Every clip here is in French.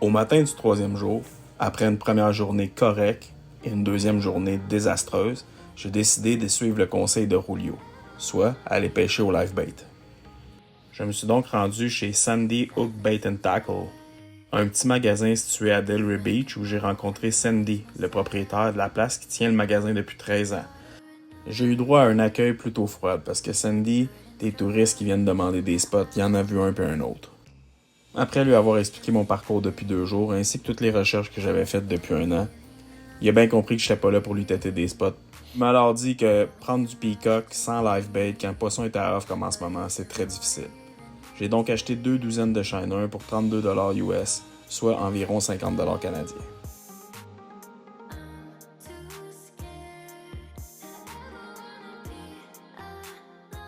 Au matin du troisième jour, après une première journée correcte et une deuxième journée désastreuse, j'ai décidé de suivre le conseil de Julio, soit aller pêcher au live bait. Je me suis donc rendu chez Sandy Hook Bait and Tackle, un petit magasin situé à Delray Beach où j'ai rencontré Sandy, le propriétaire de la place qui tient le magasin depuis 13 ans. J'ai eu droit à un accueil plutôt froid parce que Sandy, des touristes qui viennent demander des spots, il en a vu un peu un autre. Après lui avoir expliqué mon parcours depuis 2 jours ainsi que toutes les recherches que j'avais faites depuis un an, il a bien compris que je n'étais pas là pour lui têter des spots. Il m'a alors dit que prendre du peacock sans live bait quand le poisson est à off comme en ce moment, c'est très difficile. J'ai donc acheté 2 douzaines de shiners pour 32$ US, soit environ 50$ canadiens.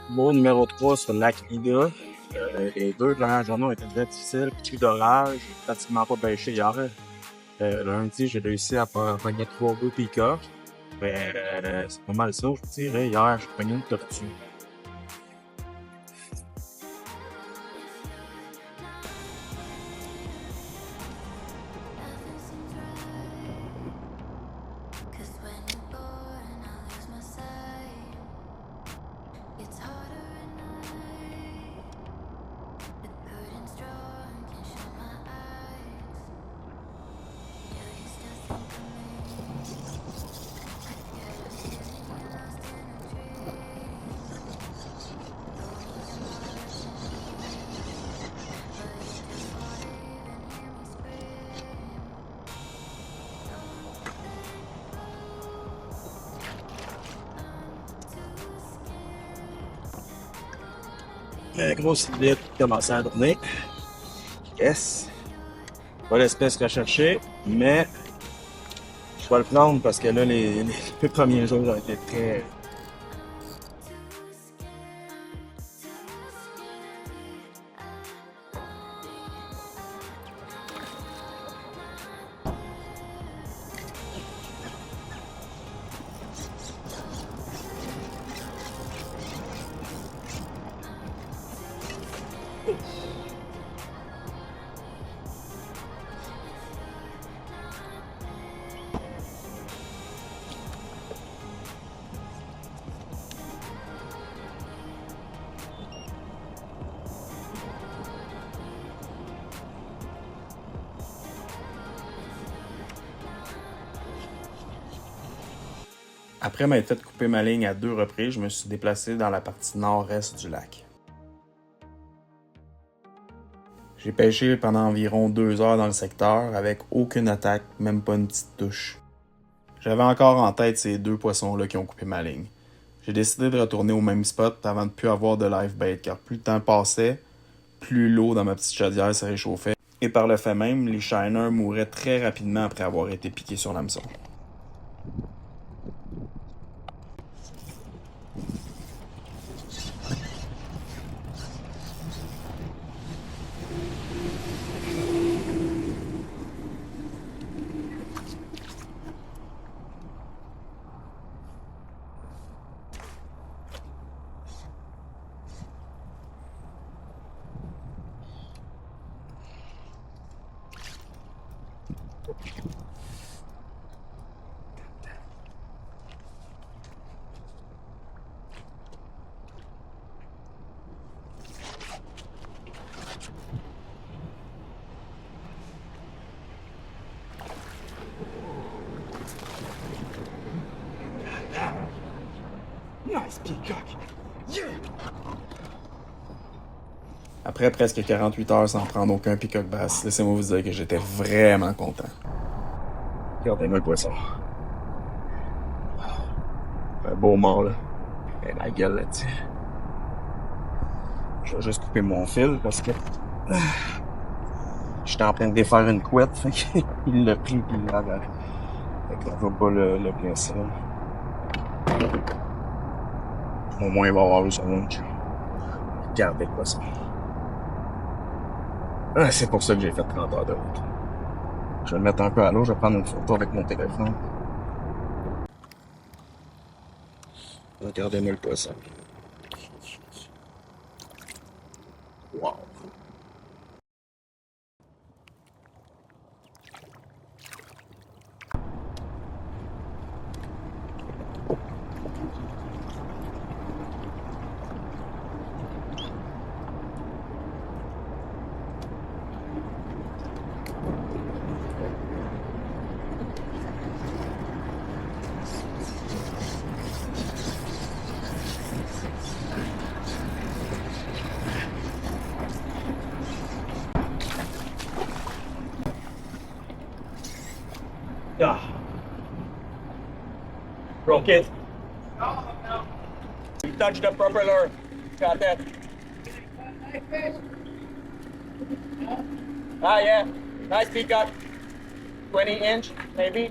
Mot numéro 3 sur le lac Ida. Les 2 dernières journées ont été très difficiles. Plus d'orage, j'ai pratiquement pas pêché hier. Lundi, j'ai réussi à pogner 3 peacocks. C'est pas mal ça, je vous dirais. Hier, j'ai pogné une tortue. Grosse idée qui commençait à tourner. Yes. Pas l'espèce recherchée, mais je vais le prendre parce que là, les premiers jours ont été très. Après m'être fait couper ma ligne à 2 reprises, je me suis déplacé dans la partie nord-est du lac. J'ai pêché pendant environ 2 heures dans le secteur avec aucune attaque, même pas une petite touche. J'avais encore en tête ces 2 poissons-là qui ont coupé ma ligne. J'ai décidé de retourner au même spot avant de ne plus avoir de live bait car plus le temps passait, plus l'eau dans ma petite chaudière se réchauffait et par le fait même, les shiners mouraient très rapidement après avoir été piqués sur l'hameçon. Nice peacock! Yeah! Après presque 48 heures sans prendre aucun peacock bass, laissez-moi vous dire que j'étais vraiment content. Regardez-moi le poisson. Un beau mort, là. Et la gueule là-dessus. Je vais juste couper mon fil parce que. J'étais en train de défaire une couette, fait qu'il l'a pris puis il l'a avalé. Fait qu'on va pas le blesser. Au moins, il va avoir eu son lunch. Regardez le poisson. Ah, c'est pour ça que j'ai fait 30 heures de route. Je vais le mettre un peu à l'eau, je vais prendre une photo avec mon téléphone. Regardez-moi le poisson. Wow. Ah. Broke it. You touched the propeller. Got that. Ah, yeah. Nice peacock. 20-inch, maybe.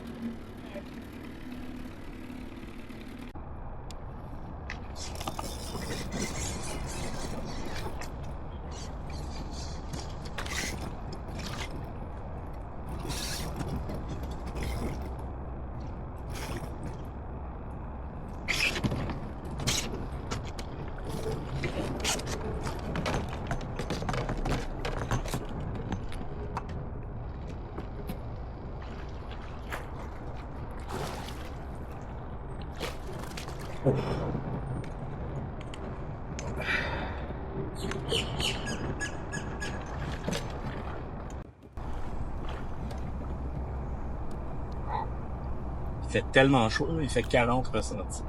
Il fait tellement chaud, là, il fait 40 ressentis.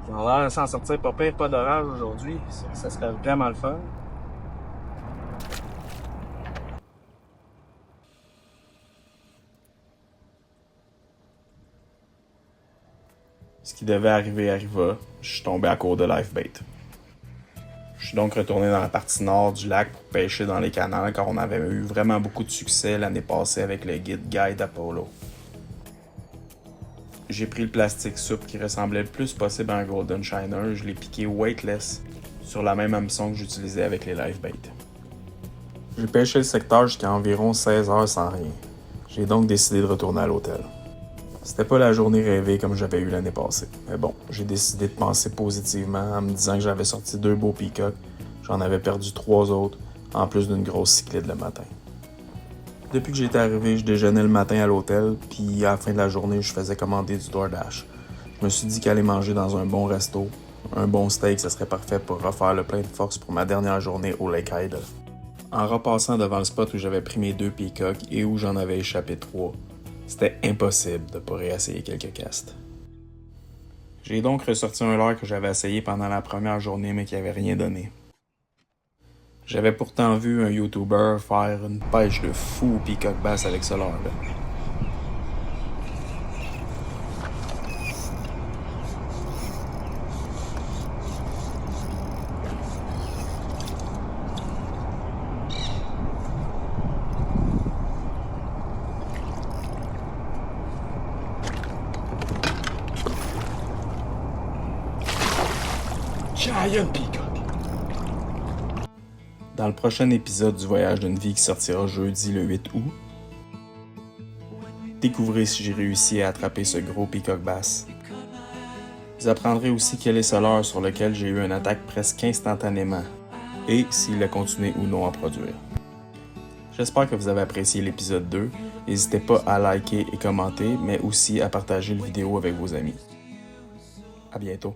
Ils ont l'air de s'en sortir pas pire, pas d'orage aujourd'hui. Ça serait vraiment le fun. Ce qui devait arriver arriva. Je suis tombé à court de live bait. Je suis donc retourné dans la partie nord du lac pour pêcher dans les canals car on avait eu vraiment beaucoup de succès l'année passée avec le guide Guide Apollo. J'ai pris le plastique souple qui ressemblait le plus possible à un Golden Shiner, je l'ai piqué weightless sur la même hameçon que j'utilisais avec les live bait. J'ai pêché le secteur jusqu'à environ 16 heures sans rien. J'ai donc décidé de retourner à l'hôtel. C'était pas la journée rêvée comme j'avais eu l'année passée. Mais bon, j'ai décidé de penser positivement en me disant que j'avais sorti 2 beaux peacocks, j'en avais perdu 3 autres, en plus d'une grosse cyclide le matin. Depuis que j'étais arrivé, je déjeunais le matin à l'hôtel, puis à la fin de la journée, je faisais commander du DoorDash. Je me suis dit qu'aller manger dans un bon resto, un bon steak, ça serait parfait pour refaire le plein de force pour ma dernière journée au Lake Idle. En repassant devant le spot où j'avais pris mes 2 peacocks et où j'en avais échappé 3, c'était impossible de ne pas réessayer quelques castes. J'ai donc ressorti un leurre que j'avais essayé pendant la première journée mais qui n'avait rien donné. J'avais pourtant vu un YouTuber faire une pêche de fou au peacock bass avec ce leurre-là. Giant peacock. Dans le prochain épisode du Voyage d'une vie qui sortira jeudi le 8 août, découvrez si j'ai réussi à attraper ce gros peacock bass. Vous apprendrez aussi quel est ce leurre sur lequel j'ai eu une attaque presque instantanément et s'il a continué ou non à produire. J'espère que vous avez apprécié l'épisode 2. N'hésitez pas à liker et commenter, mais aussi à partager la vidéo avec vos amis. À bientôt.